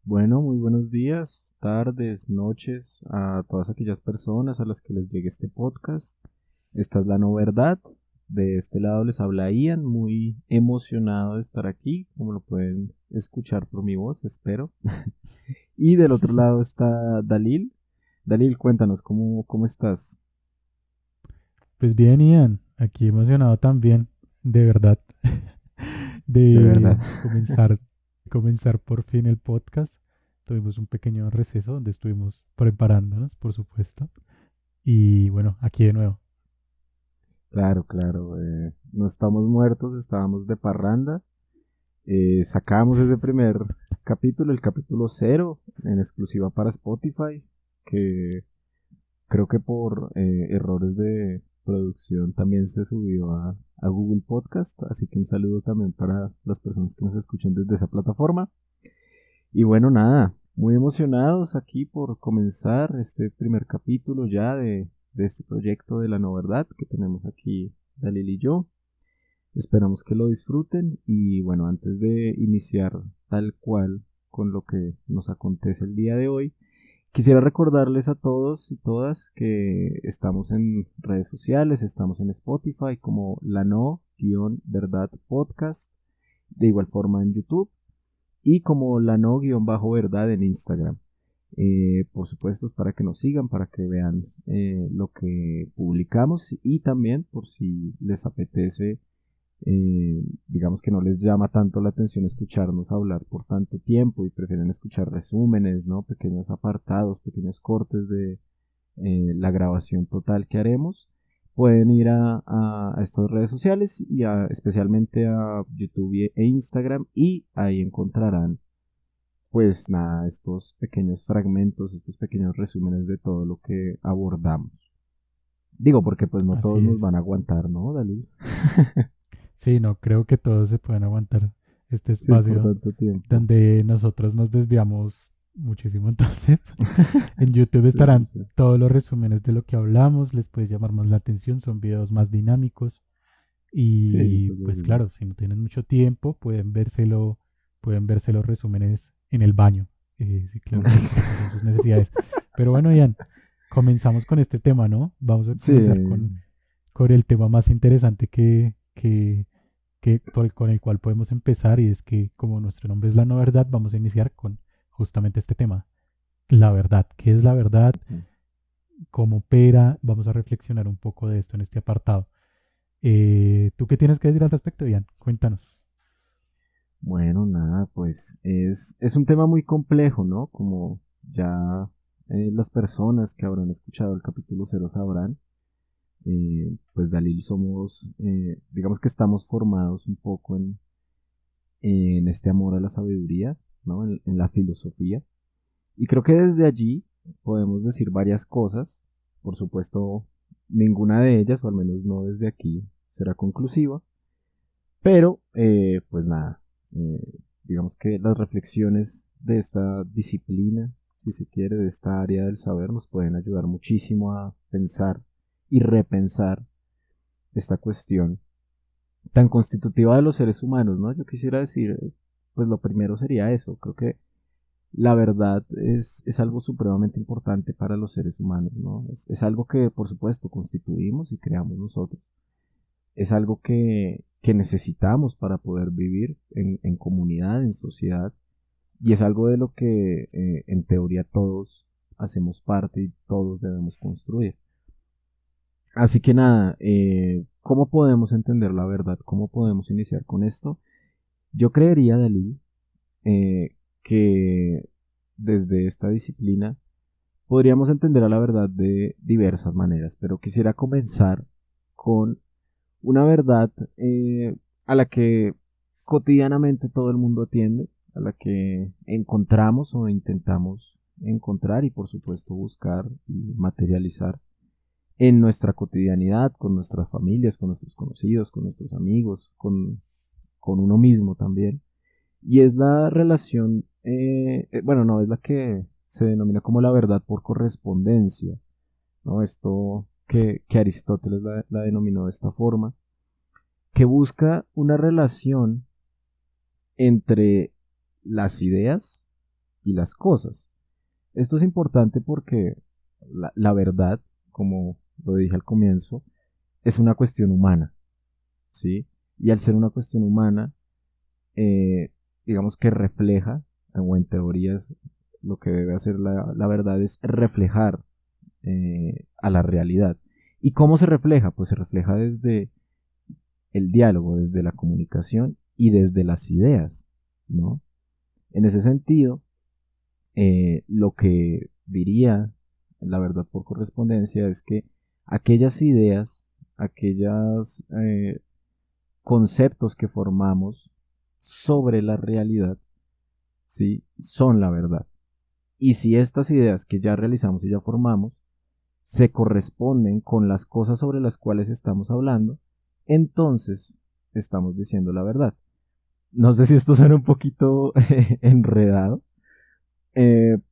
Bueno, muy buenos días, tardes, noches a todas aquellas personas a las que les llegue este podcast. Esta es la no verdad. De este lado les habla Ian, muy emocionado de estar aquí, como lo pueden escuchar por mi voz, espero. Y del otro lado está Dalil. Dalil, cuéntanos, ¿cómo estás? Pues bien, Ian, aquí emocionado también, de verdad, De verdad. de comenzar por fin el podcast. Tuvimos un pequeño receso donde estuvimos preparándonos, por supuesto. Y bueno, aquí de nuevo. Claro, claro. No estamos muertos, estábamos de parranda. Sacamos ese primer capítulo, el capítulo cero, en exclusiva para Spotify, que creo que por errores de producción también se subió a Google Podcast, así que un saludo también para las personas que nos escuchen desde esa plataforma. Y bueno, nada, muy emocionados aquí por comenzar este primer capítulo ya de este proyecto de la no verdad que tenemos aquí Dalil y yo. Esperamos que lo disfruten y bueno, antes de iniciar tal cual con lo que nos acontece el día de hoy, quisiera recordarles a todos y todas que estamos en redes sociales, estamos en Spotify como la no-verdad podcast, de igual forma en YouTube y como la no-verdad en Instagram. Por supuesto, es para que nos sigan, para que vean lo que publicamos y también por si les apetece digamos que no les llama tanto la atención escucharnos hablar por tanto tiempo y prefieren escuchar resúmenes, ¿no? Pequeños apartados, pequeños cortes de la grabación total que haremos, pueden ir a estas redes sociales y especialmente a YouTube e Instagram y ahí encontrarán pues nada, estos pequeños fragmentos, estos pequeños resúmenes de todo lo que abordamos. Digo, porque pues no todos Así nos van es. a aguantar, ¿no, Dalí? Sí, no, creo que todos se pueden aguantar este Sí, por espacio tanto tiempo. donde nosotros nos desviamos muchísimo. Entonces, en YouTube Sí, sí, estarán sí. todos los resúmenes de lo que hablamos, les puede llamar más la atención, son videos más dinámicos. Sí, Y eso es pues así. claro, si no tienen mucho tiempo, pueden verse los resúmenes en el baño. Sí, claro, mientras hacen sus necesidades. Pero bueno, Ian, comenzamos con este tema, ¿no? Vamos a Sí, comenzar con el tema más interesante con el cual podemos empezar, y es que como nuestro nombre es la no verdad, vamos a iniciar con justamente este tema. La verdad. ¿Qué es la verdad? ¿Cómo opera? Vamos a reflexionar un poco de esto en este apartado. ¿Tú qué tienes que decir al respecto, Ian? Cuéntanos. bueno, nada, pues es un tema muy complejo, ¿no? Como ya las personas que habrán escuchado el capítulo cero sabrán, pues Dalil somos, digamos que estamos formados un poco en este amor a la sabiduría, ¿no? En la filosofía. Y creo que desde allí podemos decir varias cosas. Por supuesto, ninguna de ellas, o al menos no desde aquí, será conclusiva. Pero, pues nada, eh, digamos que las reflexiones de esta disciplina, si se quiere, de esta área del saber, nos pueden ayudar muchísimo a pensar y repensar esta cuestión tan constitutiva de los seres humanos, ¿no? Yo quisiera decir, pues lo primero sería eso, creo que la verdad es algo supremamente importante para los seres humanos, ¿no? Es algo que, por supuesto, constituimos y creamos nosotros. Es algo que necesitamos para poder vivir en comunidad, en sociedad, y es algo de lo que en teoría todos hacemos parte y todos debemos construir. Así que nada, ¿cómo podemos entender la verdad? ¿Cómo podemos iniciar con esto? Yo creería, Dalí, que desde esta disciplina podríamos entender a la verdad de diversas maneras, pero quisiera comenzar con una verdad a la que cotidianamente todo el mundo atiende, a la que encontramos o intentamos encontrar y por supuesto buscar y materializar en nuestra cotidianidad, con nuestras familias, con nuestros conocidos, con nuestros amigos, con uno mismo también. Y es la relación, bueno, no, es la que se denomina como la verdad por correspondencia, ¿no? Esto que Aristóteles la denominó de esta forma, que busca una relación entre las ideas y las cosas. Esto es importante porque la verdad, como lo dije al comienzo, es una cuestión humana, ¿sí? Y al ser una cuestión humana, digamos que refleja, o en teorías, lo que debe hacer la verdad es reflejar a la realidad. ¿Y cómo se refleja? Pues se refleja desde el diálogo, desde la comunicación y desde las ideas, ¿no? En ese sentido, lo que diría la verdad por correspondencia es que aquellas ideas, aquellos conceptos que formamos sobre la realidad, ¿sí? Son la verdad. Y si estas ideas que ya realizamos y ya formamos se corresponden con las cosas sobre las cuales estamos hablando, entonces estamos diciendo la verdad. No sé si esto suena un poquito enredado,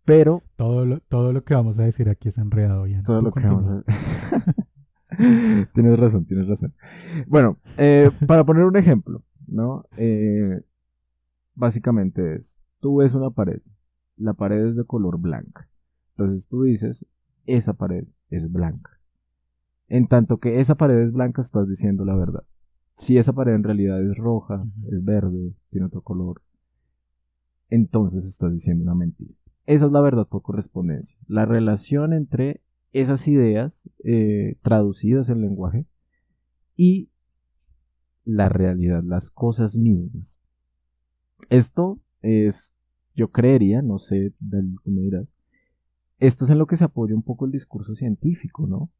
pero Todo lo que vamos a decir aquí es enredado, Ian. todo Tú lo que vamos continúa. a... Tienes razón, tienes razón. Bueno, para poner un ejemplo, ¿no? Básicamente es, tú ves una pared, la pared es de color blanca. Entonces tú dices, esa pared es blanca. En tanto que esa pared es blanca, estás diciendo la verdad. Si esa pared en realidad es roja, Ujú. es verde, tiene otro color, entonces estás diciendo una mentira. Esa es la verdad por correspondencia. La relación entre esas ideas traducidas en lenguaje y la realidad, las cosas mismas. Esto es, yo creería, no sé, tú me dirás, esto es en lo que se apoya un poco el discurso científico, ¿no?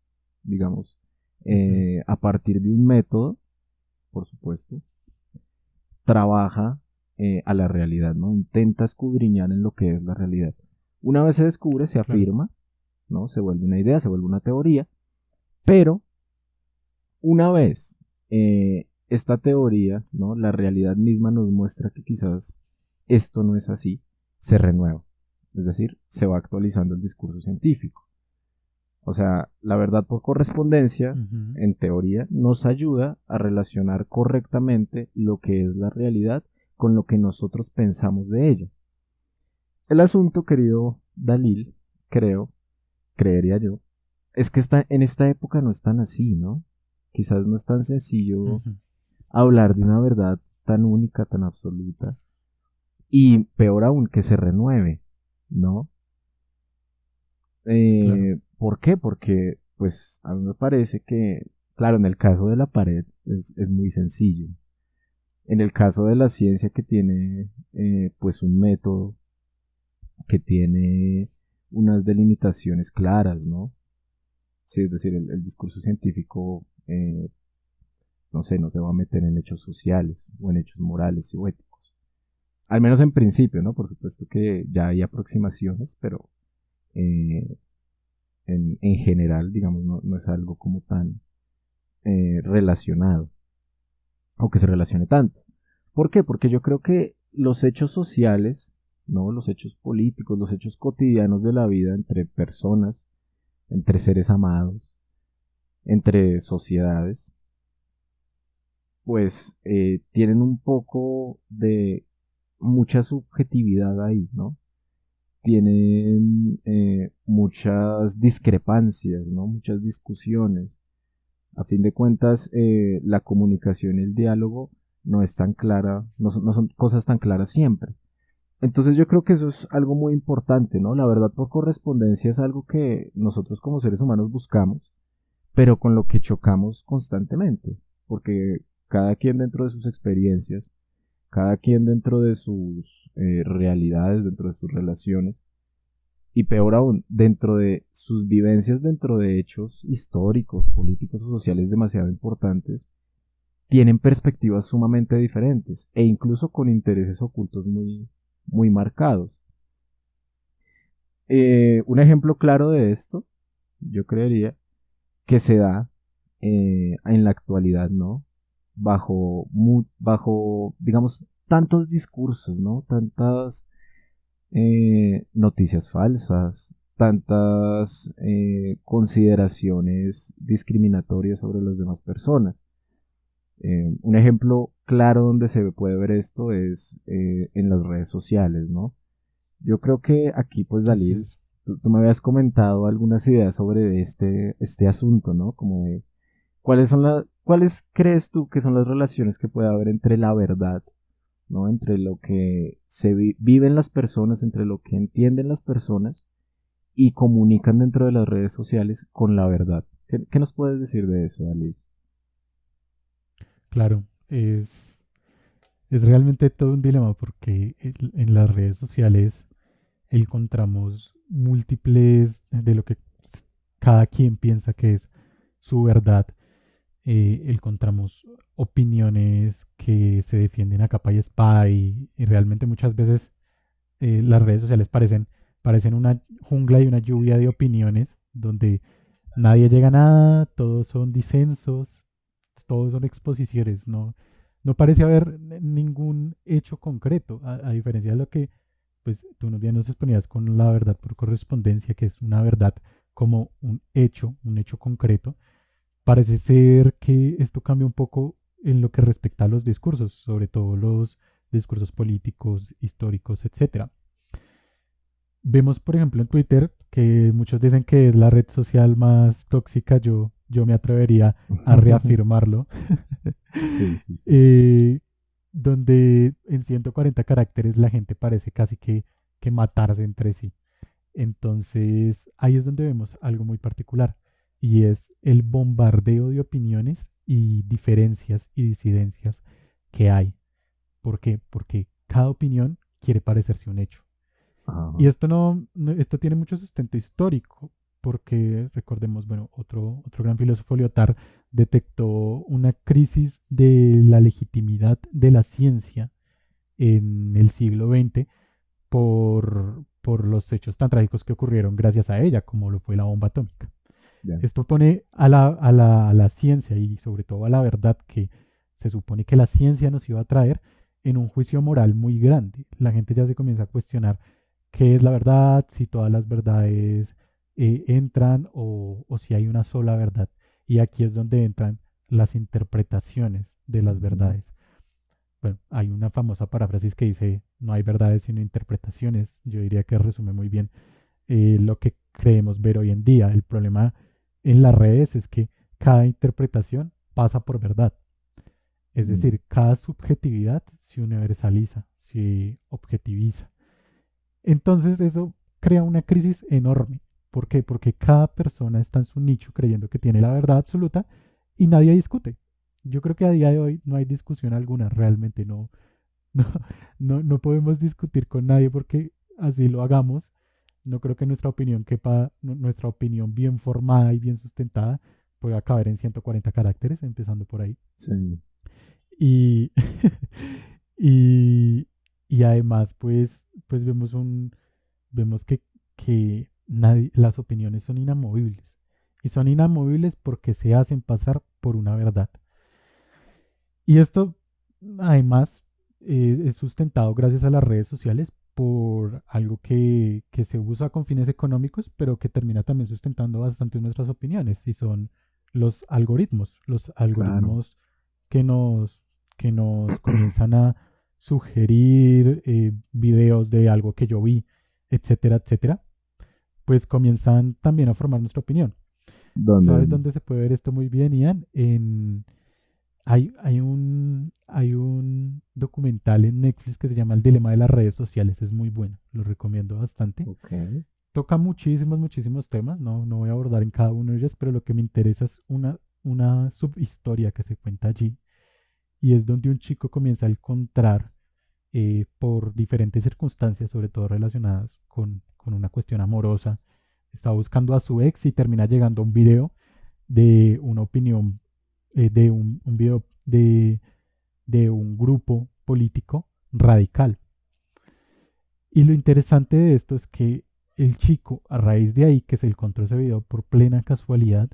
Digamos, Ujú. a partir de un método, por supuesto, trabaja a la realidad, ¿no? Intenta escudriñar en lo que es la realidad. Una vez se descubre, se Claro. afirma, ¿no? Se vuelve una idea, se vuelve una teoría, pero una vez esta teoría, ¿no? La realidad misma nos muestra que quizás esto no es así, se renueva. Es decir, se va actualizando el discurso científico. O sea, la verdad por correspondencia, Ujú. en teoría, nos ayuda a relacionar correctamente lo que es la realidad con lo que nosotros pensamos de ella. El asunto, querido Dalil, creo, creería yo, es que en esta época no es tan así, ¿no? Quizás no es tan sencillo Ujú. hablar de una verdad tan única, tan absoluta, y peor aún, que se renueve, ¿no? Claro. ¿Por qué? Porque, pues, a mí me parece que, claro, en el caso de la pared es muy sencillo. En el caso de la ciencia que tiene, pues, un método, que tiene unas delimitaciones claras, ¿no? Sí, es decir, el discurso científico, no sé, no se va a meter en hechos sociales o en hechos morales o éticos. Al menos en principio, ¿no? Por supuesto que ya hay aproximaciones, pero eh, en general, digamos, no es algo como tan relacionado o que se relacione tanto. ¿Por qué? Porque yo creo que los hechos sociales, ¿no? Los hechos políticos, los hechos cotidianos de la vida entre personas, entre seres amados, entre sociedades, pues tienen un poco de mucha subjetividad ahí, ¿no? Tienen muchas discrepancias, ¿no? Muchas discusiones. A fin de cuentas, la comunicación y el diálogo no es tan clara, no son cosas tan claras siempre. Entonces yo creo que eso es algo muy importante, ¿no? La verdad por correspondencia es algo que nosotros como seres humanos buscamos, pero con lo que chocamos constantemente, porque cada quien dentro de sus experiencias, cada quien dentro de sus realidades, dentro de sus relaciones, y peor aún, dentro de sus vivencias, dentro de hechos históricos, políticos o sociales demasiado importantes, tienen perspectivas sumamente diferentes e incluso con intereses ocultos muy marcados. Un ejemplo claro de esto, yo creería, que se da en la actualidad, ¿no? Bajo, digamos, tantos discursos, ¿no? Tantas noticias falsas, tantas consideraciones discriminatorias sobre las demás personas. Un ejemplo claro donde se puede ver esto es en las redes sociales, ¿no? Yo creo que aquí, pues, Así Dalil, es. tú me habías comentado algunas ideas sobre este asunto, ¿no? Como de cuáles crees tú que son las relaciones que puede haber entre la verdad, ¿no? Entre lo que viven las personas, entre lo que entienden las personas y comunican dentro de las redes sociales con la verdad. ¿Qué nos puedes decir de eso, Dalil? Claro, es realmente todo un dilema porque en las redes sociales encontramos múltiples de lo que cada quien piensa que es su verdad. Encontramos opiniones que se defienden a capa y espada y realmente muchas veces las redes sociales parecen una jungla y una lluvia de opiniones donde nadie llega a nada, todos son disensos, todos son exposiciones, no parece haber ningún hecho concreto, a diferencia de lo que pues tú bien nos exponías con la verdad por correspondencia, que es una verdad como un hecho concreto. Parece ser que esto cambia un poco en lo que respecta a los discursos, sobre todo los discursos políticos, históricos, etcétera. Vemos, por ejemplo, en Twitter que muchos dicen que es la red social más tóxica. Yo me atrevería a reafirmarlo. Sí, sí, sí. eh, Donde en 140 caracteres la gente parece casi que matarse entre sí. Entonces, ahí es donde vemos algo muy particular y es el bombardeo de opiniones y diferencias y disidencias que hay. ¿Por qué? Porque cada opinión quiere parecerse un hecho. Ajá. Y esto esto tiene mucho sustento histórico, porque recordemos, bueno, otro gran filósofo, Lyotard, detectó una crisis de la legitimidad de la ciencia en el siglo XX por los hechos tan trágicos que ocurrieron gracias a ella, como lo fue la bomba atómica. Ya. Esto pone a la ciencia y sobre todo a la verdad que se supone que la ciencia nos iba a traer en un juicio moral muy grande. La gente ya se comienza a cuestionar qué es la verdad, si todas las verdades entran o si hay una sola verdad. Y aquí es donde entran las interpretaciones de las Ujú. verdades. Bueno, hay una famosa paráfrasis que dice, no hay verdades sino interpretaciones. Yo diría que resume muy bien lo que creemos ver hoy en día. El problema en las redes es que cada interpretación pasa por verdad. Es Mm. decir, cada subjetividad se universaliza, se objetiviza. Entonces eso crea una crisis enorme. ¿Por qué? Porque cada persona está en su nicho creyendo que tiene la verdad absoluta y nadie discute. Yo creo que a día de hoy no hay discusión alguna, realmente no, no podemos discutir con nadie porque así lo hagamos. No creo que nuestra opinión quepa, nuestra opinión bien formada y bien sustentada pueda caber en 140 caracteres, empezando por ahí. Sí. Y, y, y además, pues vemos que las opiniones son inamovibles. Y son inamovibles porque se hacen pasar por una verdad. Y esto, además, es sustentado gracias a las redes sociales por algo que se usa con fines económicos, pero que termina también sustentando bastante nuestras opiniones, y son los Claro. algoritmos que que nos comienzan a sugerir videos de algo que yo vi, etcétera, etcétera, pues comienzan también a formar nuestra opinión. ¿Dónde? ¿Sabes dónde se puede ver esto muy bien, Ian? Hay un documental en Netflix que se llama El dilema de las redes sociales. Es muy bueno, lo recomiendo bastante. Ok. Toca muchísimos temas, no voy a abordar en cada uno de ellos, pero lo que me interesa es una subhistoria que se cuenta allí. Y es donde un chico comienza a encontrar, por diferentes circunstancias, sobre todo relacionadas con una cuestión amorosa, está buscando a su ex y termina llegando a un video de una opinión, de un video de un grupo político radical. Y lo interesante de esto es que el chico, a raíz de ahí que se encontró ese video por plena casualidad,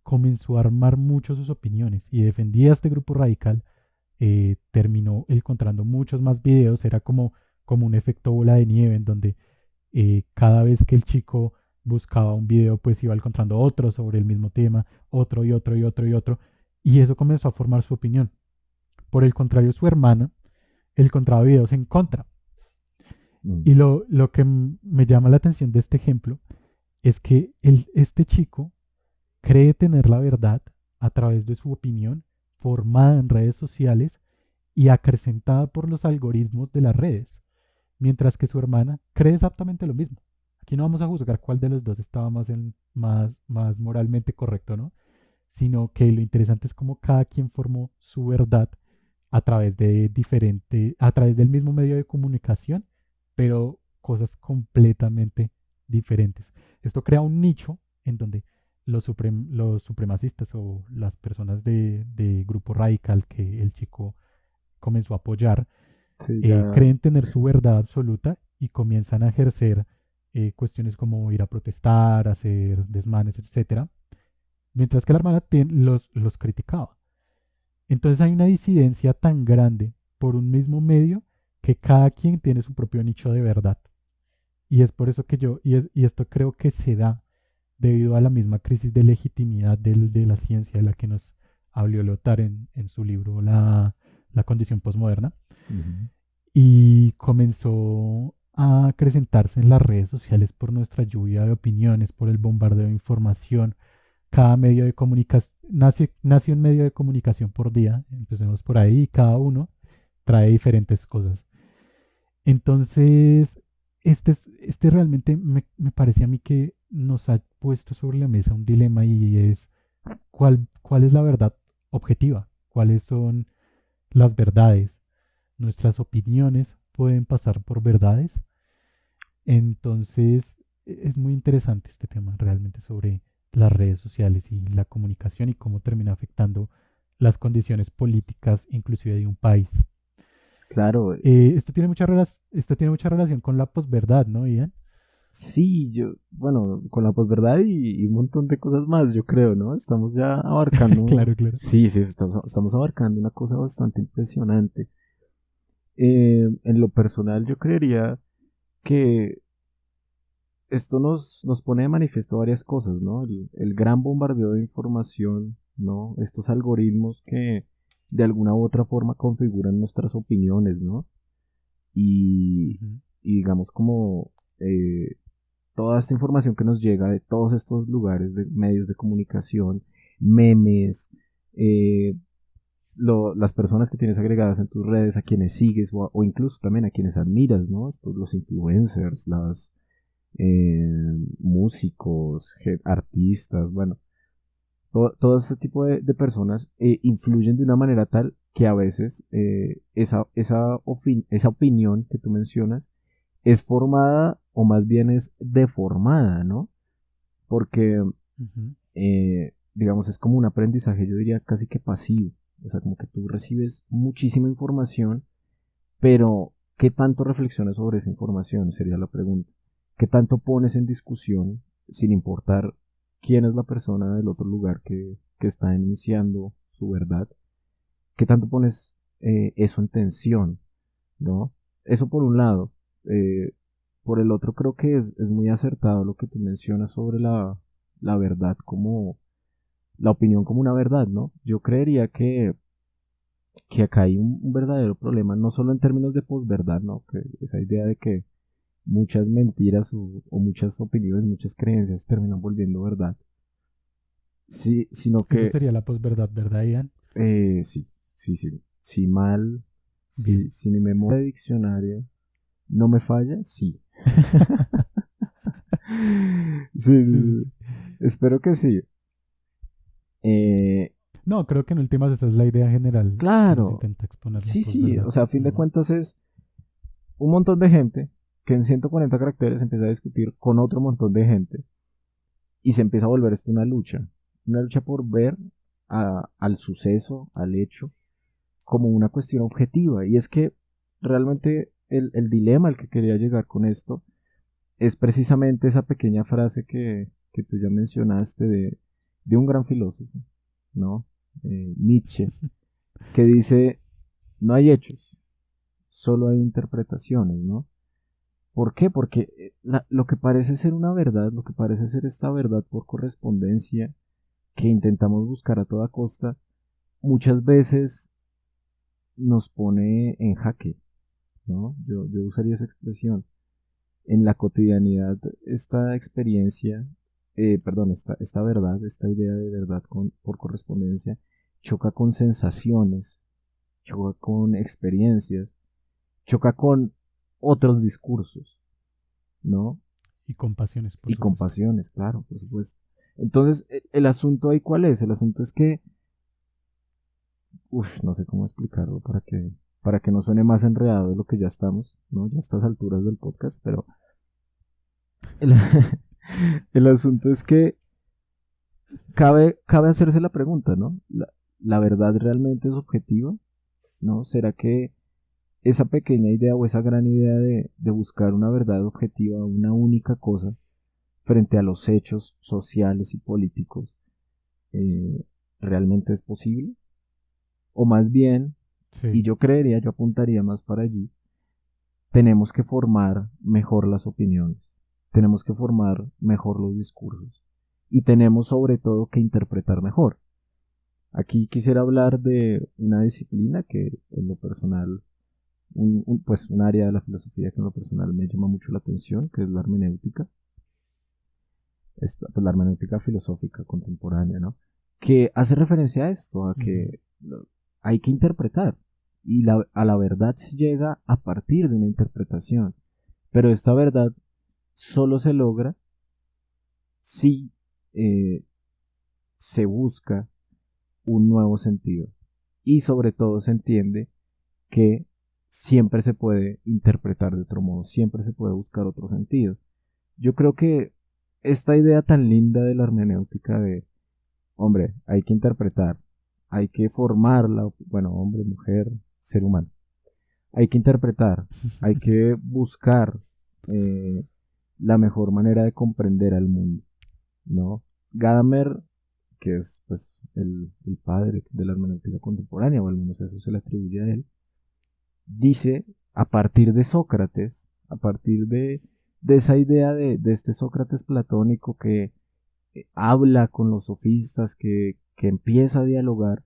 comenzó a armar mucho sus opiniones y defendía a este grupo radical. Terminó encontrando muchos más videos, era como un efecto bola de nieve en donde cada vez que el chico buscaba un video, pues iba encontrando otro sobre el mismo tema, otro y otro y otro y otro, y eso comenzó a formar su opinión. Por el contrario, su hermana encontraba videos en contra. Mm. Y lo que me llama la atención de este ejemplo es que este chico cree tener la verdad a través de su opinión formada en redes sociales y acrecentada por los algoritmos de las redes, mientras que su hermana cree exactamente lo mismo. Aquí no vamos a juzgar cuál de los dos estaba más moralmente correcto, ¿no? Sino que lo interesante es cómo cada quien formó su verdad a través del mismo medio de comunicación, pero cosas completamente diferentes. Esto crea un nicho en donde los supremacistas o las personas de grupo radical que el chico comenzó a apoyar, Sí, ya. creen tener su verdad absoluta y comienzan a ejercer cuestiones como ir a protestar, hacer desmanes, etcétera, mientras que la hermana los criticaba. Entonces hay una disidencia tan grande por un mismo medio que cada quien tiene su propio nicho de verdad. Y es por eso que y esto creo que se da debido a la misma crisis de legitimidad de la ciencia de la que nos habló Lothar en su libro La condición posmoderna. Ujú. Y comenzó a acrecentarse en las redes sociales por nuestra lluvia de opiniones, por el bombardeo de información. Cada medio de comunicación, nace un medio de comunicación por día, empecemos por ahí, y cada uno trae diferentes cosas. Entonces, este realmente me parece a mí que nos ha puesto sobre la mesa un dilema y es cuál es la verdad objetiva, cuáles son las verdades. Nuestras opiniones pueden pasar por verdades. Entonces, es muy interesante este tema realmente sobre las redes sociales y la comunicación y cómo termina afectando las condiciones políticas, inclusive de un país. Claro, Esto tiene mucha relación con la posverdad, ¿no, Ian? sí, yo, bueno, con la posverdad y un montón de cosas más, yo creo, ¿no? Estamos ya abarcando, Claro, claro. sí, sí, estamos abarcando una cosa bastante impresionante. En lo personal, yo creería que esto nos pone de manifiesto varias cosas, ¿no? El gran bombardeo de información, ¿no? Estos algoritmos que de alguna u otra forma configuran nuestras opiniones, ¿no? Y, Ujú. y digamos como eh, toda esta información que nos llega de todos estos lugares, de medios de comunicación, memes, eh, las personas que tienes agregadas en tus redes, a quienes sigues o incluso también a quienes admiras, ¿no? Los influencers, músicos, artistas, bueno, todo ese tipo de personas influyen de una manera tal que a veces esa opinión que tú mencionas es formada o más bien es deformada, ¿no? Porque, Ujú. digamos, es como un aprendizaje, yo diría casi que pasivo. O sea, como que tú recibes muchísima información, pero ¿qué tanto reflexionas sobre esa información? Sería la pregunta. ¿Qué tanto pones en discusión, sin importar quién es la persona del otro lugar que está enunciando su verdad? ¿Qué tanto pones eso en tensión? ¿No? Eso por un lado. Eh, por el otro creo que es muy acertado lo que tú mencionas sobre la verdad como la opinión como una verdad, ¿no? Yo creería que acá hay un verdadero problema, no solo en términos de posverdad, ¿no? Que esa idea de que muchas mentiras o muchas opiniones, muchas creencias terminan volviendo verdad. Sí, sino Esa que sería la posverdad, ¿verdad, Ian? sí, sí, sí. Si mal, Bien. si mi memoria de diccionario no me falla, sí. Sí, sí, Sí, sí, sí. sí. Espero que sí. Eh, No, creo que en últimas esa es la idea general que nos claro, intenta exponer la sí, sí. posverdad. O sea, a fin de Ujú. cuentas es un montón de gente que en 140 caracteres empieza a discutir con otro montón de gente y se empieza a volver esto una lucha por ver al suceso, al hecho, como una cuestión objetiva. Y es que realmente el dilema al que quería llegar con esto es precisamente esa pequeña frase que tú ya mencionaste de un gran filósofo, ¿no? Nietzsche, que dice, no hay hechos, solo hay interpretaciones, ¿no? ¿Por qué? Porque lo que parece ser una verdad, lo que parece ser esta verdad por correspondencia que intentamos buscar a toda costa, muchas veces nos pone en jaque, ¿no? Yo usaría esa expresión. En la cotidianidad, esta experiencia, perdón, esta verdad, esta idea de verdad por correspondencia, choca con sensaciones, choca con experiencias, choca con otros discursos, ¿no? Y con pasiones, por Y con supuesto. pasiones, claro, por supuesto. Entonces, el asunto ahí, ¿cuál es? El asunto es que, no sé cómo explicarlo para que no suene más enredado de lo que ya estamos, ¿no? Ya a estas alturas del podcast, pero el, el asunto es que cabe hacerse la pregunta, ¿no? La verdad realmente es objetiva, ¿no? ¿Será que esa pequeña idea o esa gran idea de buscar una verdad objetiva, una única cosa, frente a los hechos sociales y políticos, eh, realmente es posible? O más bien, y Sí. yo apuntaría más para allí, tenemos que formar mejor las opiniones, tenemos que formar mejor los discursos y tenemos sobre todo que interpretar mejor. Aquí quisiera hablar de una disciplina que en lo personal, pues un área de la filosofía que en lo personal me llama mucho la atención, que es la hermenéutica, pues la hermenéutica filosófica contemporánea, ¿no? Que hace referencia a esto, a Ujú. que hay que interpretar y a la verdad se llega a partir de una interpretación, pero esta verdad solo se logra si eh, se busca un nuevo sentido y sobre todo se entiende que siempre se puede interpretar de otro modo, siempre se puede buscar otro sentido. Yo creo que esta idea tan linda de la hermenéutica de, hombre, hay que interpretar, hay que formarla, bueno, hombre, mujer, ser humano, hay que interpretar, hay que buscar eh, la mejor manera de comprender al mundo, ¿no? Gadamer, que es pues el padre de la hermenéutica contemporánea, o al menos eso se le atribuye a él, dice a partir de Sócrates, a partir de esa idea de este Sócrates platónico que habla con los sofistas, que empieza a dialogar,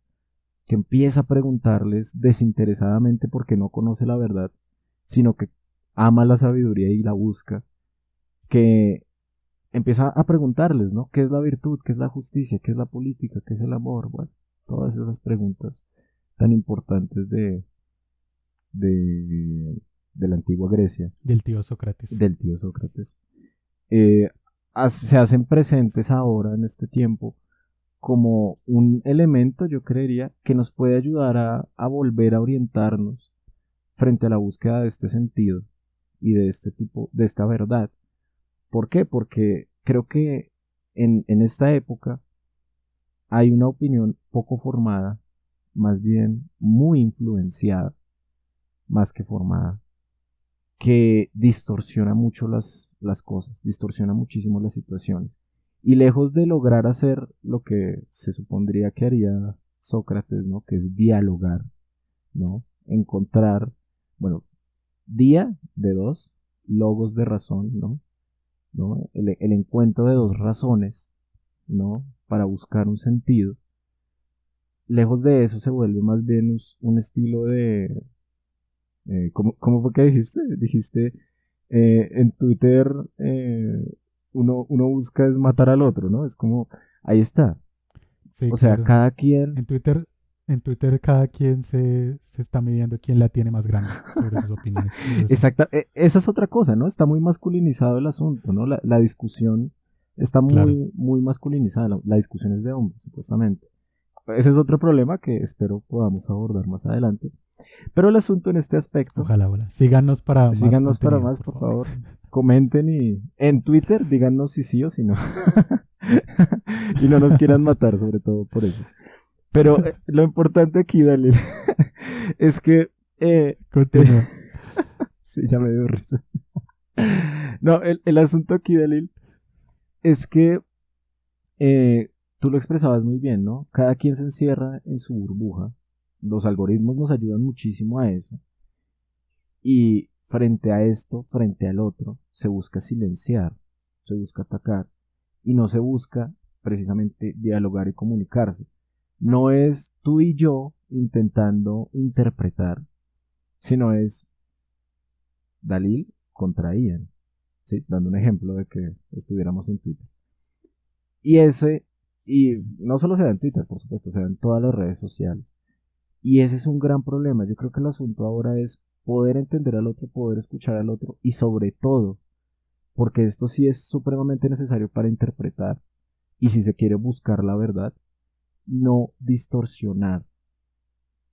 que empieza a preguntarles desinteresadamente porque no conoce la verdad, sino que ama la sabiduría y la busca, que empieza a preguntarles, ¿no? ¿Qué es la virtud? ¿Qué es la justicia? ¿Qué es la política? ¿Qué es el amor? Bueno, todas esas preguntas tan importantes de, de la antigua Grecia, Del tío Sócrates. del tío Sócrates, eh, se hacen presentes ahora en este tiempo como un elemento, yo creería, que nos puede ayudar a volver a orientarnos frente a la búsqueda de este sentido y de este tipo, de esta verdad. ¿Por qué? Porque creo que en esta época hay una opinión poco formada, más bien muy influenciada, más que formada, que distorsiona mucho las cosas, distorsiona muchísimo las situaciones. Y lejos de lograr hacer lo que se supondría que haría Sócrates, ¿no? Que es dialogar, ¿no? Encontrar, bueno, día de dos, logos de razón, ¿no? El encuentro de dos Ujú. razones, ¿no? Para buscar un sentido. Lejos de eso se vuelve más bien un estilo de, ¿cómo fue que dijiste? Dijiste, en Twitter uno busca es matar al otro, ¿no? Es como, ahí está. Sí, O sea, claro. cada quien, En Twitter, en Twitter cada quien se está midiendo quién la tiene más grande sobre sus opiniones. Es así. exacta, esa es otra cosa, ¿no? Está muy masculinizado el asunto, ¿no? La discusión está Claro. muy masculinizada, la discusión es de hombres, supuestamente. Ese es otro problema que espero podamos abordar más adelante. Pero el asunto en este aspecto, Ojalá, ojalá. Síganos para más síganos para contenido, más, por por favor. favor. Comenten y en Twitter díganos si sí o si no. Y no nos quieran matar, sobre todo por eso. Pero lo importante aquí, Dalil, es que... eh, Continúa. sí, ya me dio risa. No, el asunto aquí, Dalil, es que tú lo expresabas muy bien, ¿no? Cada quien se encierra en su burbuja. Los algoritmos nos ayudan muchísimo a eso. Y frente a esto, frente al otro, se busca silenciar, se busca atacar y no se busca precisamente dialogar y comunicarse. No es tú y yo intentando interpretar, sino es Dalil contra Ian, ¿sí? Dando un ejemplo de que estuviéramos en Twitter. Y no solo se da en Twitter, por supuesto, se da en todas las redes sociales. Y ese es un gran problema. Yo creo que el asunto ahora es poder entender al otro, poder escuchar al otro y sobre todo, porque esto sí es supremamente necesario para interpretar y si se quiere buscar la verdad, no distorsionar,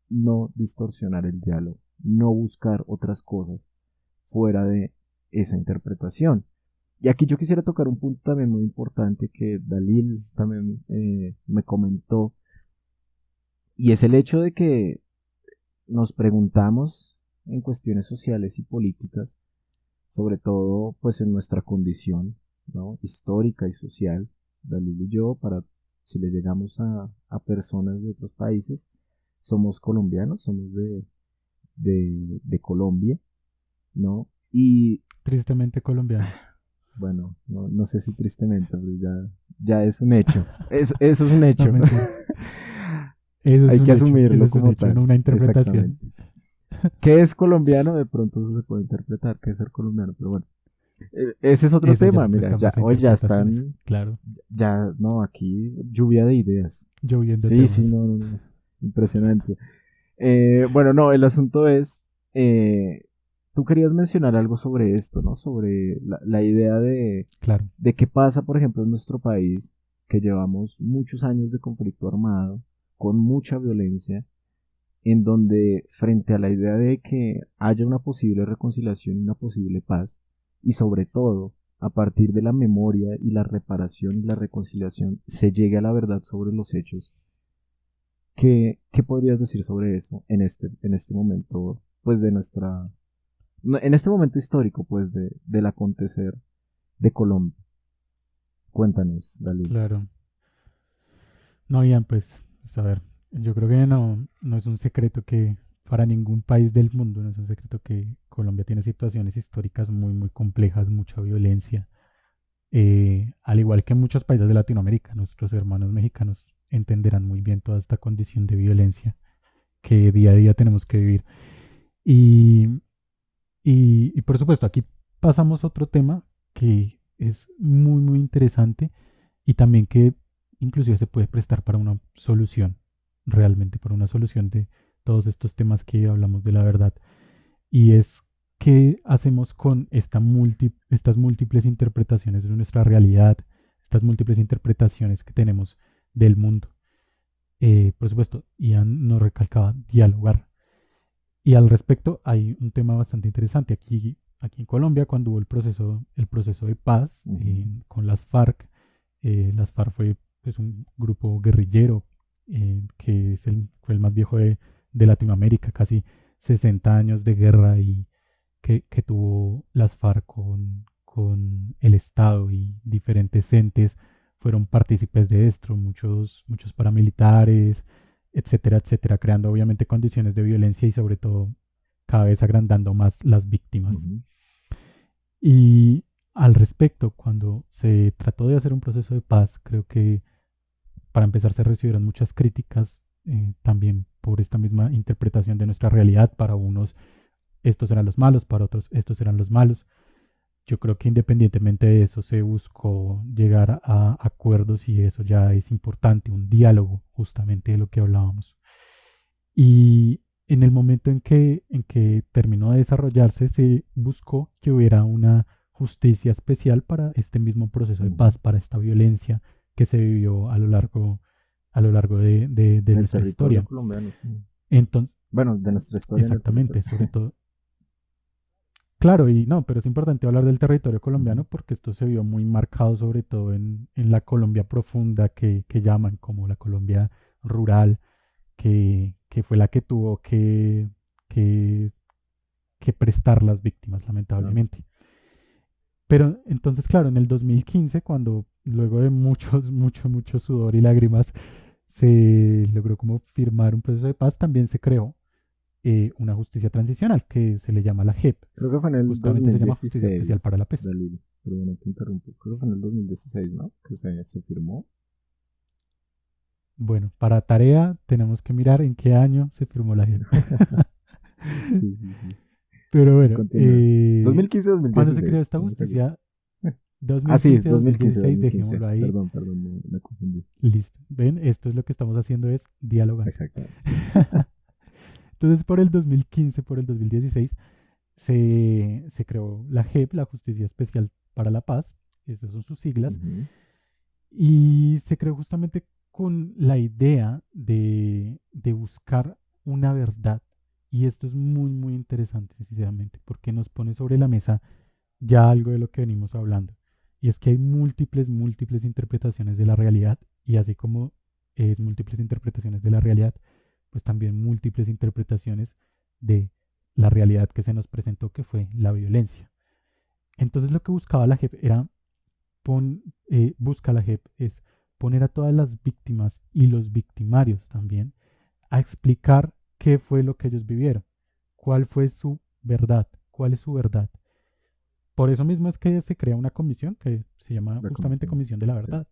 no distorsionar el diálogo, no buscar otras cosas fuera de esa interpretación. Y aquí yo quisiera tocar un punto también muy importante que Dalil también me comentó, y es el hecho de que nos preguntamos en cuestiones sociales y políticas, sobre todo pues en nuestra condición, ¿no?, histórica y social, Dalil y yo, para si le llegamos a personas de otros países, somos colombianos, somos de Colombia, ¿no? Y Tristemente colombianos. bueno, no sé si tristemente, pero ya es un hecho. Eso es un No, hecho. mentira. Eso es Hay que un hecho, eso asumirlo es un como hecho, tal. no una interpretación. Exactamente. ¿Qué es colombiano? De pronto eso se puede interpretar, ¿qué es ser colombiano? Pero bueno, ese es otro Eso ya tema. se Mira, presta ya, más a hoy ya interpretaciones, están, claro, ya, no, aquí lluvia de ideas. lloviendo Sí, sí, temas. no. Impresionante. Bueno, no, el asunto es, eh, tú querías mencionar algo sobre esto, ¿no? Sobre la idea Claro, de qué pasa, por ejemplo, en nuestro país, que llevamos muchos años de conflicto armado, con mucha violencia, en donde frente a la idea de que haya una posible reconciliación y una posible paz, y sobre todo, a partir de la memoria y la reparación y la reconciliación, se llegue a la verdad sobre los hechos. ¿Qué podrías decir sobre eso en este momento, pues de nuestra, en este momento histórico, pues del acontecer de Colombia? Cuéntanos, Dalil. claro. No, Ian, pues a ver, yo creo que no es un secreto que para ningún país del mundo, no es un secreto que Colombia tiene situaciones históricas muy, muy complejas, mucha violencia, al igual que muchos países de Latinoamérica. Nuestros hermanos mexicanos entenderán muy bien toda esta condición de violencia que día a día tenemos que vivir. Y, y por supuesto, aquí pasamos a otro tema que es muy, muy interesante y también que inclusive se puede prestar para una solución, realmente para una solución de todos estos temas que hablamos de la verdad. Y es qué hacemos con estas múltiples interpretaciones de nuestra realidad, estas múltiples interpretaciones que tenemos del mundo. Por supuesto, Ian nos recalcaba dialogar. Y al respecto hay un tema bastante interesante. Aquí en Colombia, cuando hubo el proceso de paz con las FARC fue pues, un grupo guerrillero que fue el más viejo de Latinoamérica, casi 60 años de guerra y que tuvo las FARC con el Estado y diferentes entes fueron partícipes de esto, muchos paramilitares, etcétera, etcétera, creando obviamente condiciones de violencia y sobre todo cada vez agrandando más las víctimas. Ujú. Y al respecto, cuando se trató de hacer un proceso de paz, creo que para empezar se recibieron muchas críticas también por esta misma interpretación de nuestra realidad. Para unos estos eran los malos, para otros estos eran los malos. Yo creo que independientemente de eso se buscó llegar a acuerdos y eso ya es importante, un diálogo justamente de lo que hablábamos. Y en el momento en que terminó de desarrollarse, se buscó que hubiera una justicia especial para este mismo proceso de Ujú. paz, para esta violencia que se vivió a lo largo de Del nuestra territorio historia. colombiano, sí. Entonces, Bueno, de nuestra historia en el exactamente, territorio. sobre todo. Claro, y no, pero es importante hablar del territorio Ujú. colombiano porque esto se vio muy marcado sobre todo en la Colombia profunda que llaman como la Colombia rural, que fue la que tuvo que, que prestar las víctimas, Claro. lamentablemente. Pero entonces, claro, en el 2015, cuando luego de mucho sudor y lágrimas, se logró como firmar un proceso de paz, también se creó una justicia transicional que se le llama la JEP. Creo que fue en el Justamente se llama Justicia Especial para 2016, la Paz. Dalil. Perdón, te interrumpo. Creo que fue en el 2016, ¿no? Que se firmó. Bueno, para tarea tenemos que mirar en qué año se firmó la JEP. Sí, sí, sí. Pero bueno, Continúa. cuando se 2015-2016. creó esta Estamos seguros. justicia Ah, sí, 2015-2016, 2015. dejémoslo ahí. Perdón, me confundí. Listo. ¿Ven? Esto es lo que estamos haciendo, es dialogando. Exactamente, sí. Entonces, por el 2015, por el 2016, se creó la JEP, la Justicia Especial para la Paz, esas son sus siglas, Ujú, y se creó justamente con la idea de buscar una verdad. Y esto es muy, muy interesante, sinceramente, porque nos pone sobre la mesa ya algo de lo que venimos hablando. Y es que hay múltiples, múltiples interpretaciones de la realidad, y así como es múltiples interpretaciones de la realidad, pues también múltiples interpretaciones de la realidad que se nos presentó, que fue la violencia. Entonces lo que buscaba la JEP era, busca la JEP es poner a todas las víctimas y los victimarios también a explicar qué fue lo que ellos vivieron, cuál fue su verdad, cuál es su verdad. Por eso mismo es que se crea una comisión que se llama la justamente comisión. Comisión de la Sí. Verdad.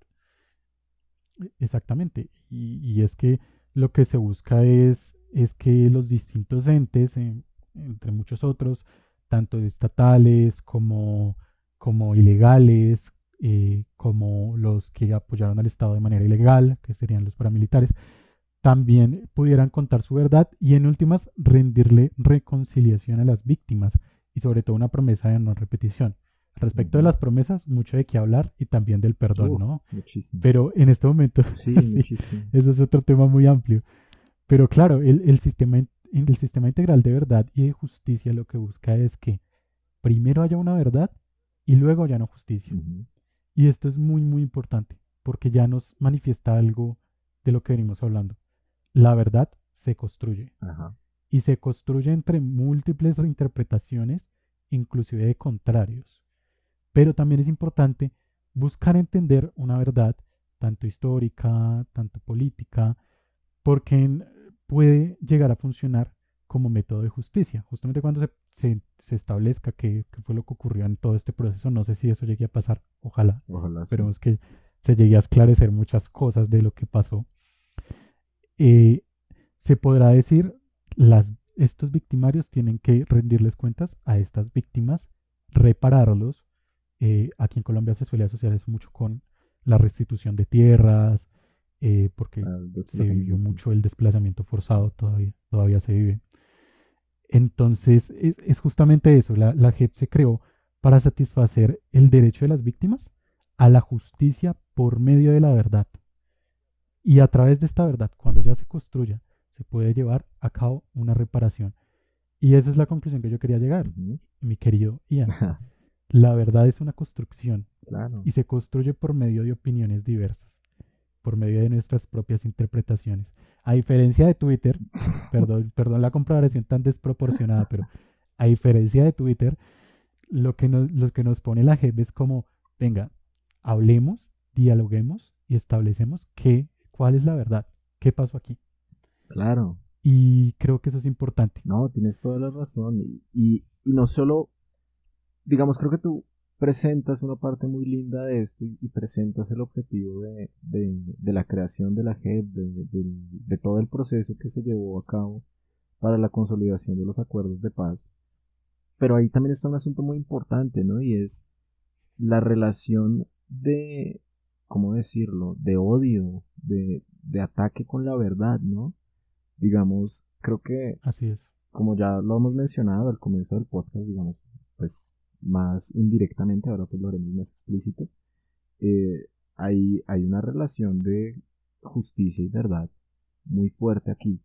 Exactamente. Y es que lo que se busca es que los distintos entes, entre muchos otros, tanto estatales como ilegales, como los que apoyaron al Estado de manera ilegal, que serían los paramilitares, también pudieran contar su verdad y en últimas rendirle reconciliación a las víctimas y sobre todo una promesa de no repetición. Respecto de Ujú. las promesas, mucho de qué hablar y también del perdón, ¿no? Muchísimo. Pero en este momento, Sí, sí, muchísimo. eso es otro tema muy amplio. Pero claro, el sistema integral de verdad y de justicia lo que busca es que primero haya una verdad y luego haya una justicia. Ujú. Y esto es muy, muy importante porque ya nos manifiesta algo de lo que venimos hablando. La verdad se construye Ajá. y se construye entre múltiples interpretaciones, inclusive de contrarios. Pero también es importante buscar entender una verdad, tanto histórica, tanto política, porque puede llegar a funcionar como método de justicia. Justamente cuando se establezca qué fue lo que ocurrió en todo este proceso, no sé si eso llegue a pasar, ojalá, Ojalá sí. esperemos que se llegue a esclarecer muchas cosas de lo que pasó. Eh, Se podrá decir, estos victimarios tienen que rendirles cuentas a estas víctimas, repararlos. Aquí en Colombia se suele asociar eso mucho con la restitución de tierras, porque Al se vivió desplazamiento. mucho el desplazamiento Sí. forzado, todavía se vive. Entonces, es justamente eso, la JEP se creó para satisfacer el derecho de las víctimas a la justicia por medio de la verdad. Y a través de esta verdad, cuando ya se construya, se puede llevar a cabo una reparación. Y esa es la conclusión que yo quería llegar, Ujú. mi querido Ian. La verdad es una construcción Claro. y se construye por medio de opiniones diversas, por medio de nuestras propias interpretaciones. A diferencia de Twitter, perdón la comparación tan desproporcionada, pero a diferencia de Twitter, lo que nos pone la JEP es como, venga, hablemos, dialoguemos y establecemos cuál es la verdad, qué pasó aquí. Claro. Y creo que eso es importante. No, tienes toda la razón. Y no solo, digamos, creo que tú presentas una parte muy linda de esto y presentas el objetivo de la creación de la JEP, de todo el proceso que se llevó a cabo para la consolidación de los acuerdos de paz. Pero ahí también está un asunto muy importante, ¿no? Y es la relación de, ¿cómo decirlo?, de odio, de ataque con la verdad, ¿no? Digamos, creo que, Así es. como ya lo hemos mencionado al comienzo del podcast, digamos, pues más indirectamente, ahora pues lo haremos más explícito, eh, hay una relación de justicia y verdad muy fuerte aquí,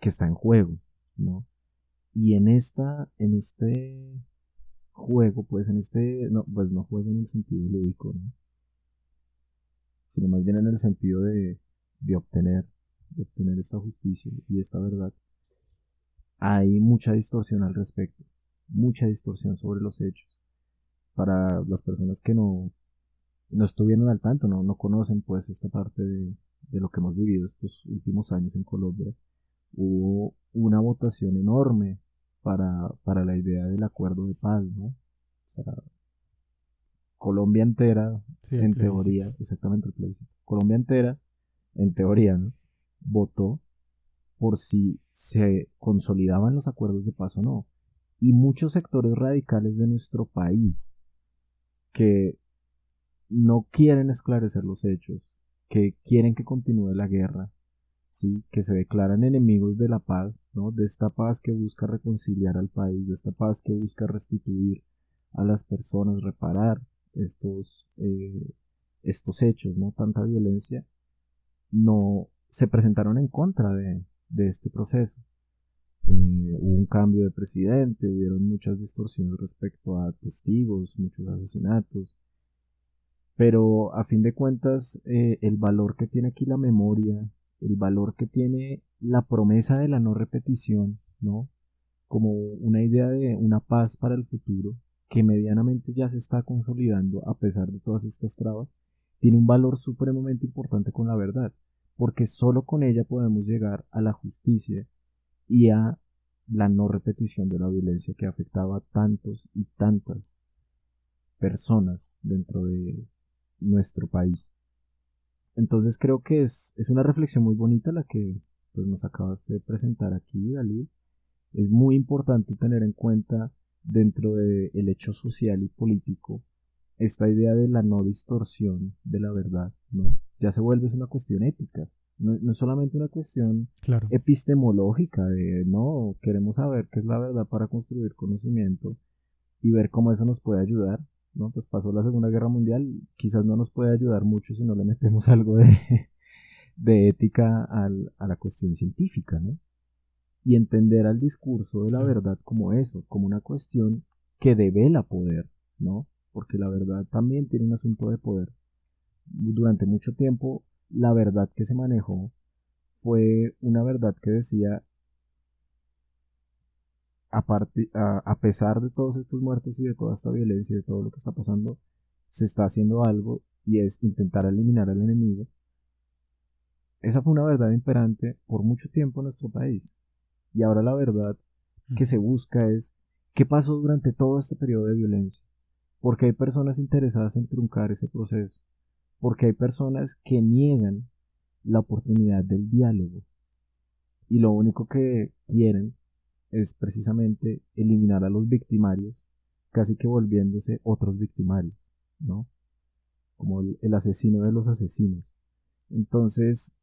que está en juego, ¿no? Y en este juego, pues en este, no, pues no juego en el sentido lúdico, ¿no? Sino más bien en el sentido de obtener, de obtener esta justicia y esta verdad. Hay mucha distorsión al respecto, mucha distorsión sobre los hechos. Para las personas que no estuvieron al tanto, no conocen pues esta parte de lo que hemos vivido estos últimos años en Colombia, hubo una votación enorme para la idea del acuerdo de paz, ¿no? O sea, Colombia entera, Sí, el en plebiscito. teoría, exactamente el plebiscito, Colombia entera, en teoría, ¿no? Votó por si se consolidaban los acuerdos de paz o no. y muchos sectores radicales de nuestro país que no quieren esclarecer los hechos, que quieren que continúe la guerra, ¿sí? Que se declaran enemigos de la paz, ¿no? De esta paz que busca reconciliar al país, de esta paz que busca restituir a las personas, reparar estos, estos hechos, ¿no? Tanta violencia, no se presentaron en contra de este proceso. Hubo un cambio de presidente, hubieron muchas distorsiones respecto a testigos, muchos asesinatos, pero a fin de cuentas el valor que tiene aquí la memoria, el valor que tiene la promesa de la no repetición, ¿no? Como una idea de una paz para el futuro que medianamente ya se está consolidando a pesar de todas estas trabas, tiene un valor supremamente importante con la verdad, porque solo con ella podemos llegar a la justicia y a la no repetición de la violencia que ha afectado a tantos y tantas personas dentro de nuestro país. Entonces creo que es una reflexión muy bonita la que pues, nos acabas de presentar aquí, Dalí. Es muy importante tener en cuenta dentro del hecho social y político esta idea de la no distorsión de la verdad, ¿no? Ya se vuelve una cuestión ética, no es solamente una cuestión Claro, epistemológica de, no, queremos saber qué es la verdad para construir conocimiento y ver cómo eso nos puede ayudar, ¿no? Pues pasó la Segunda Guerra Mundial, quizás no nos puede ayudar mucho si no le metemos algo de ética a la cuestión científica, ¿no? Y entender al discurso de la claro. verdad como eso, como una cuestión que devela poder, ¿no? Porque la verdad también tiene un asunto de poder. Durante mucho tiempo, la verdad que se manejó fue una verdad que decía, a pesar de todos estos muertos y de toda esta violencia y de todo lo que está pasando, se está haciendo algo y es intentar eliminar al enemigo. Esa fue una verdad imperante por mucho tiempo en nuestro país. Y ahora la verdad que se Ujú. busca es qué pasó durante todo este periodo de violencia. Porque hay personas interesadas en truncar ese proceso. Porque hay personas que niegan la oportunidad del diálogo. Y lo único que quieren es precisamente eliminar a los victimarios, casi que volviéndose otros victimarios, ¿no? Como el asesino de los asesinos. Entonces,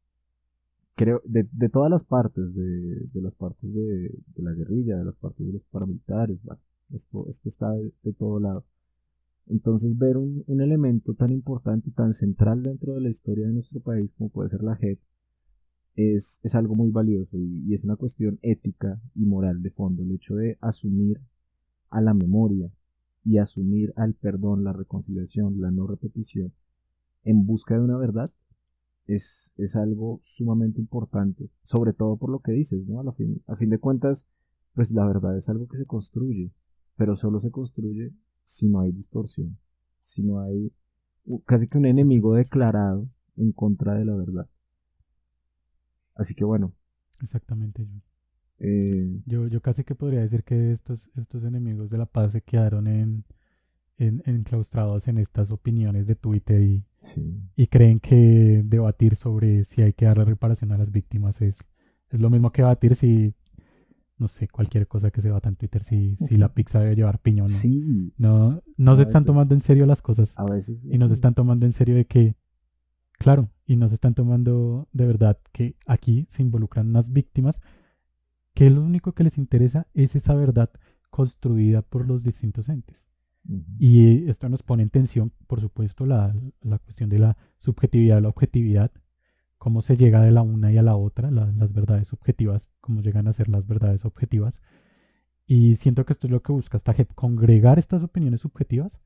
creo, de todas las partes de la guerrilla, de las partes de los paramilitares, bueno, esto está de todo lado. Entonces, ver un elemento tan importante y tan central dentro de la historia de nuestro país como puede ser la JEP es algo muy valioso y es una cuestión ética y moral de fondo, el hecho de asumir a la memoria y asumir al perdón, la reconciliación, la no repetición en busca de una verdad es algo sumamente importante, sobre todo por lo que dices, ¿no? A fin de cuentas, pues la verdad es algo que se construye, pero solo se construye si no hay distorsión, si no hay casi que un enemigo Exactamente, declarado en contra de la verdad. Así que bueno, exactamente. eh, Yo casi que podría decir que estos enemigos de la paz se quedaron enclaustrados en estas opiniones de Twitter sí, y creen que debatir sobre si hay que darle reparación a las víctimas es lo mismo que debatir si, no sé, cualquier cosa que se debata en Twitter, si la pizza debe llevar piña o no. sí, No a se están veces, tomando en serio las cosas a veces y no se así. están tomando en serio de que, claro, y no se están tomando de verdad que aquí se involucran unas víctimas que lo único que les interesa es esa verdad construida por los distintos entes. Ujú, Y esto nos pone en tensión, por supuesto, la cuestión de la subjetividad y la objetividad, cómo se llega de la una y a la otra, las verdades objetivas, cómo llegan a ser las verdades objetivas. Y siento que esto es lo que busca esta JEP, congregar estas opiniones subjetivas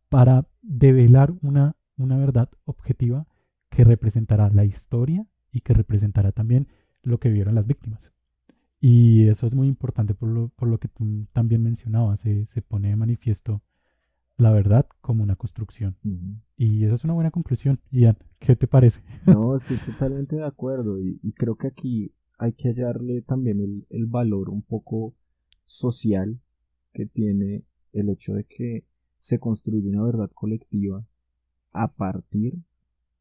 para develar una verdad objetiva que representará la historia y que representará también lo que vieron las víctimas. Y eso es muy importante por lo que tú también mencionabas, se pone de manifiesto la verdad como una construcción. ujú. Y esa es una buena conclusión. Ian, ¿qué te parece? No, estoy totalmente de acuerdo y creo que aquí hay que hallarle también el valor un poco social que tiene el hecho de que se construye una verdad colectiva a partir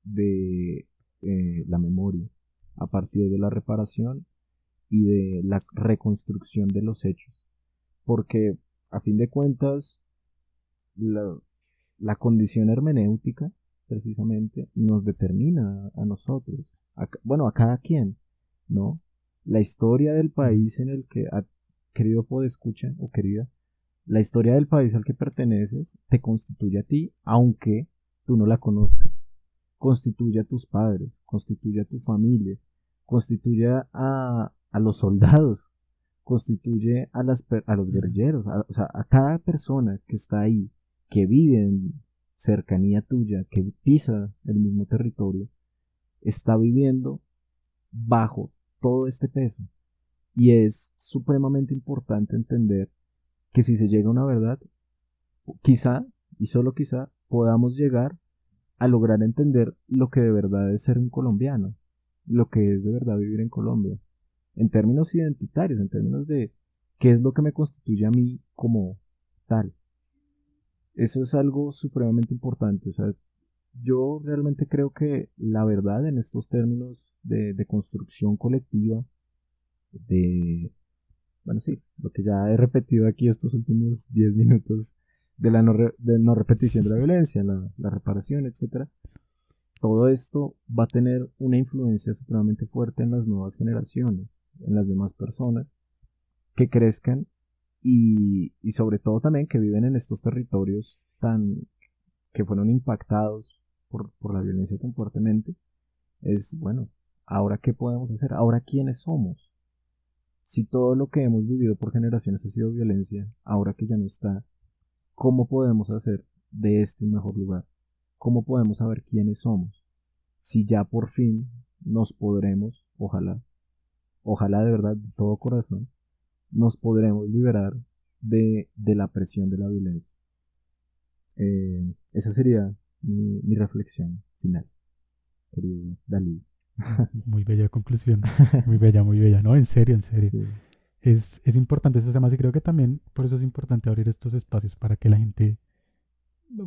de la memoria, a partir de la reparación y de la reconstrucción de los hechos. porque a fin de cuentas la, la condición hermenéutica precisamente nos determina a nosotros, bueno, a cada quien, ¿no? La historia del Ujú. país en el que, querido podescucha o querida, la historia del país al que perteneces te constituye a ti, aunque tú no la conozcas. Constituye a tus padres, constituye a tu familia, constituye a los soldados, constituye a los Ujú. guerrilleros, o sea, a cada persona que está ahí, que vive en cercanía tuya, que pisa el mismo territorio, está viviendo bajo todo este peso. Y es supremamente importante entender que si se llega a una verdad, quizá, y solo quizá, podamos llegar a lograr entender lo que de verdad es ser un colombiano, lo que es de verdad vivir en Colombia, en términos identitarios, en términos de qué es lo que me constituye a mí como tal. Eso es algo supremamente importante. O sea, yo realmente creo que la verdad en estos términos de construcción colectiva, de, bueno, sí, lo que ya he repetido aquí estos últimos 10 minutos de la de no repetición de la violencia, la reparación, etcétera, todo esto va a tener una influencia supremamente fuerte en las nuevas generaciones, en las demás personas que crezcan y sobre todo también que viven en estos territorios que fueron impactados por la violencia tan fuertemente. Es, bueno, ahora qué podemos hacer, ahora quiénes somos. Si todo lo que hemos vivido por generaciones ha sido violencia, ahora que ya no está, ¿cómo podemos hacer de este un mejor lugar? ¿Cómo podemos saber quiénes somos? Si ya por fin nos podremos, ojalá de verdad, de todo corazón, nos podremos liberar de la presión de la violencia. Esa sería mi reflexión final, querido Dalí. Muy bella conclusión. Muy bella. No, en serio, en serio. Sí. Es importante estos temas y creo que también por eso es importante abrir estos espacios para que la gente,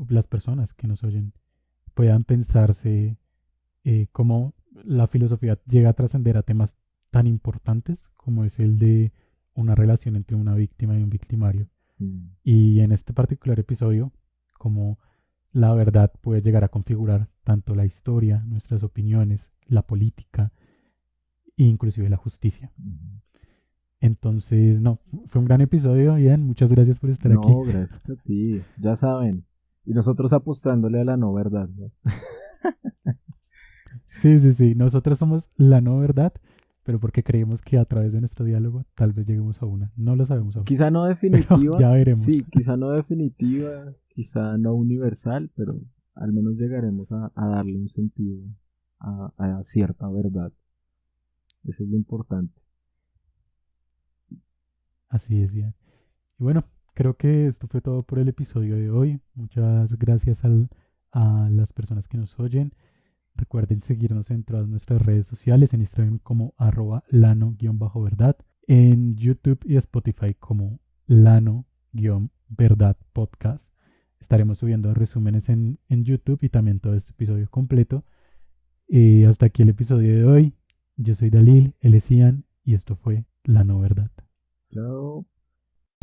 las personas que nos oyen, puedan pensarse cómo la filosofía llega a trascender a temas tan importantes como es el de una relación entre una víctima y un victimario. Mm. Y en este particular episodio, como la verdad puede llegar a configurar tanto la historia, nuestras opiniones, la política e inclusive la justicia. Mm. Entonces, no, fue un gran episodio, Ian. Muchas gracias por estar aquí. No, gracias a ti, ya saben. Y nosotros apostándole a la no verdad, ¿no? Sí, sí, sí. Nosotros somos la no verdad, pero porque creemos que a través de nuestro diálogo tal vez lleguemos a una. No lo sabemos aún, Quizá no pero definitiva, ya veremos. sí, quizá no definitiva, quizá no universal, pero al menos llegaremos a darle un sentido a cierta verdad. Eso es lo importante. Así es, Ian. Y bueno, creo que esto fue todo por el episodio de hoy. Muchas gracias a las personas que nos oyen. Recuerden seguirnos en todas nuestras redes sociales, en Instagram como @lano_verdad, en YouTube y Spotify como lano-verdad podcast. Estaremos subiendo resúmenes en YouTube y también todo este episodio completo. Y hasta aquí el episodio de hoy. Yo soy Dalil, él es Ian, y esto fue La No Verdad. Chao.